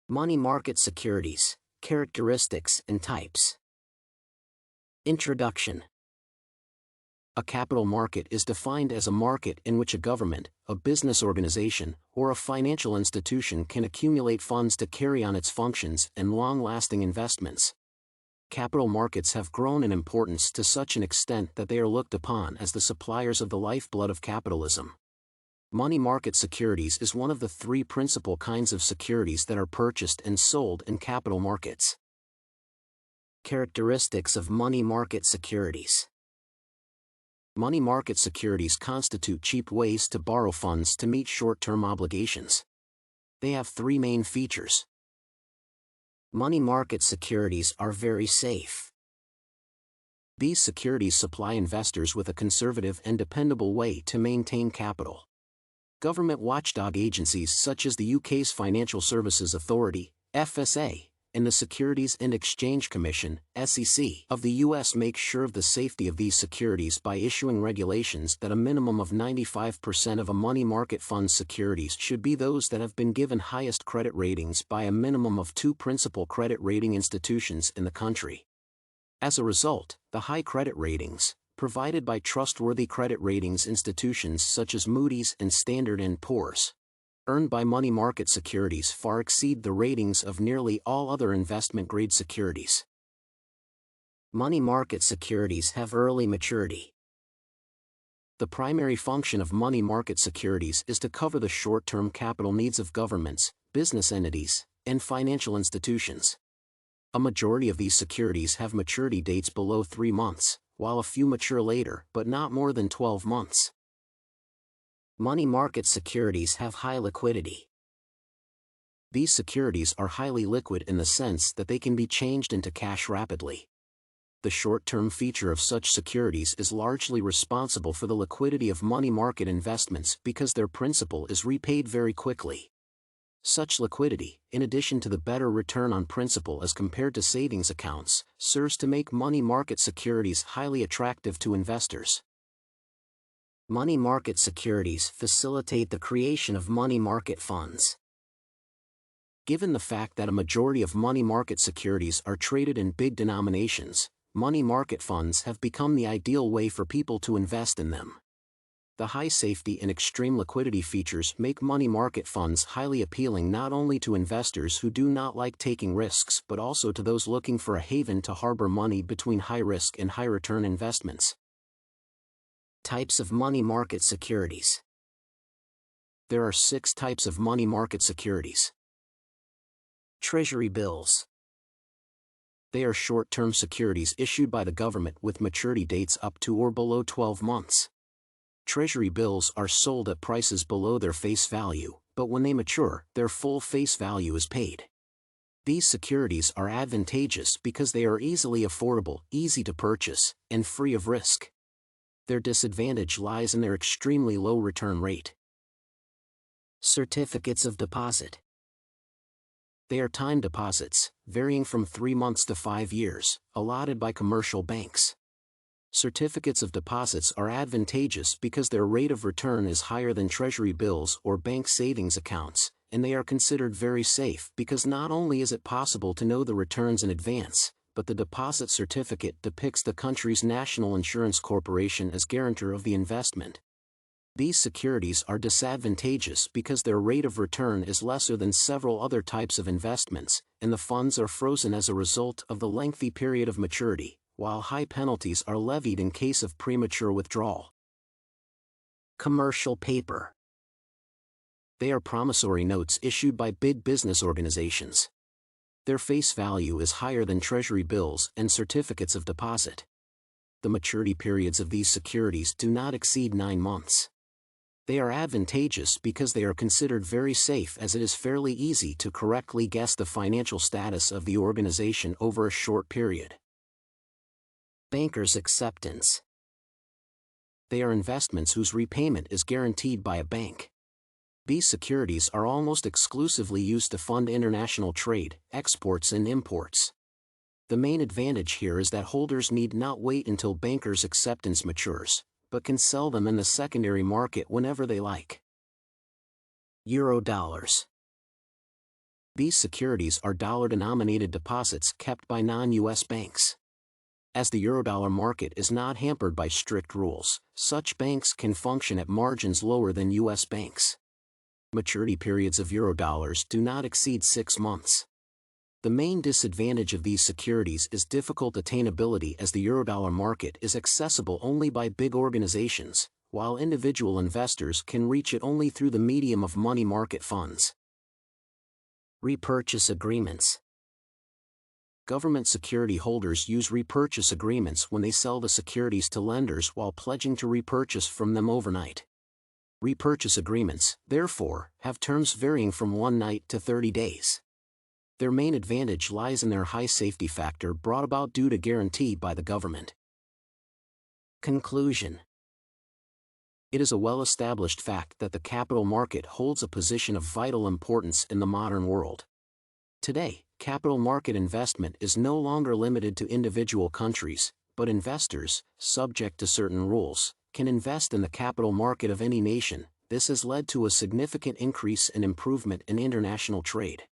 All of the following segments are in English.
Money market securities, characteristics and types. Introduction. A capital market is defined as a market in which a government, a business organization, or a financial institution can accumulate funds to carry on its functions and long-lasting investments. Capital markets have grown in importance to such an extent that they are looked upon as the suppliers of the lifeblood of capitalism. Money market securities is one of the three principal kinds of securities that are purchased and sold in capital markets. Characteristics of money market securities. Money market securities constitute cheap ways to borrow funds to meet short-term obligations. They have three main features. Money market securities are very safe. These securities supply investors with a conservative and dependable way to maintain capital. Government watchdog agencies such as the UK's Financial Services Authority, FSA, and the Securities and Exchange Commission, SEC, of the US make sure of the safety of these securities by issuing regulations that a minimum of 95% of a money market fund's securities should be those that have been given highest credit ratings by a minimum of 2 principal credit rating institutions in the country. As a result, the high credit ratings, provided by trustworthy credit ratings institutions such as Moody's and Standard & Poor's, earned by money market securities far exceed the ratings of nearly all other investment-grade securities. Money market securities have early maturity. The primary function of money market securities is to cover the short-term capital needs of governments, business entities, and financial institutions. A majority of these securities have maturity dates below 3 months, while a few mature later but not more than 12 months. Money market securities have high liquidity. These securities are highly liquid in the sense that they can be changed into cash rapidly. The short-term feature of such securities is largely responsible for the liquidity of money market investments because their principal is repaid very quickly. Such liquidity, in addition to the better return on principal as compared to savings accounts, serves to make money market securities highly attractive to investors. Money market securities facilitate the creation of money market funds. Given the fact that a majority of money market securities are traded in big denominations, money market funds have become the ideal way for people to invest in them. The high safety and extreme liquidity features make money market funds highly appealing not only to investors who do not like taking risks but also to those looking for a haven to harbor money between high-risk and high-return investments. Types of money market securities. There are 6 types of money market securities. Treasury bills. They are short-term securities issued by the government with maturity dates up to or below 12 months. Treasury bills are sold at prices below their face value, but when they mature, their full face value is paid. These securities are advantageous because they are easily affordable, easy to purchase, and free of risk. Their disadvantage lies in their extremely low return rate. Certificates of deposit. They are time deposits, varying from 3 months to 5 years, allotted by commercial banks. Certificates of deposits are advantageous because their rate of return is higher than treasury bills or bank savings accounts, and they are considered very safe because not only is it possible to know the returns in advance, but the deposit certificate depicts the country's national insurance corporation as guarantor of the investment. These securities are disadvantageous because their rate of return is lesser than several other types of investments, and the funds are frozen as a result of the lengthy period of maturity, while high penalties are levied in case of premature withdrawal. Commercial paper. They are promissory notes issued by big business organizations. Their face value is higher than treasury bills and certificates of deposit. The maturity periods of these securities do not exceed 9 months. They are advantageous because they are considered very safe as it is fairly easy to correctly guess the financial status of the organization over a short period. Banker's acceptance. They are investments whose repayment is guaranteed by a bank. These securities are almost exclusively used to fund international trade, exports and imports. The main advantage here is that holders need not wait until bankers' acceptance matures, but can sell them in the secondary market whenever they like. Euro dollars. These securities are dollar-denominated deposits kept by non-US banks. As the eurodollar market is not hampered by strict rules, such banks can function at margins lower than US banks. Maturity periods of eurodollars do not exceed 6 months. The main disadvantage of these securities is difficult attainability, as the eurodollar market is accessible only by big organizations, while individual investors can reach it only through the medium of money market funds. Repurchase agreements. Government security holders use repurchase agreements when they sell the securities to lenders while pledging to repurchase from them overnight. Repurchase agreements, therefore, have terms varying from 1 night to 30 days. Their main advantage lies in their high safety factor brought about due to guarantee by the government. Conclusion. It is a well-established fact that the capital market holds a position of vital importance in the modern world. Today, capital market investment is no longer limited to individual countries, but investors, subject to certain rules, can invest in the capital market of any nation. This has led to a significant increase and improvement in international trade.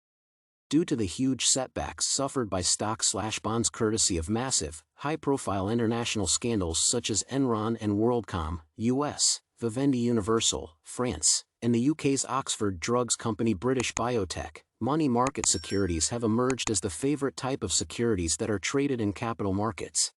Due to the huge setbacks suffered by stocks/bonds courtesy of massive, high-profile international scandals such as Enron and WorldCom, US, Vivendi Universal, France, and the UK's Oxford Drugs company British Biotech, money market securities have emerged as the favorite type of securities that are traded in capital markets.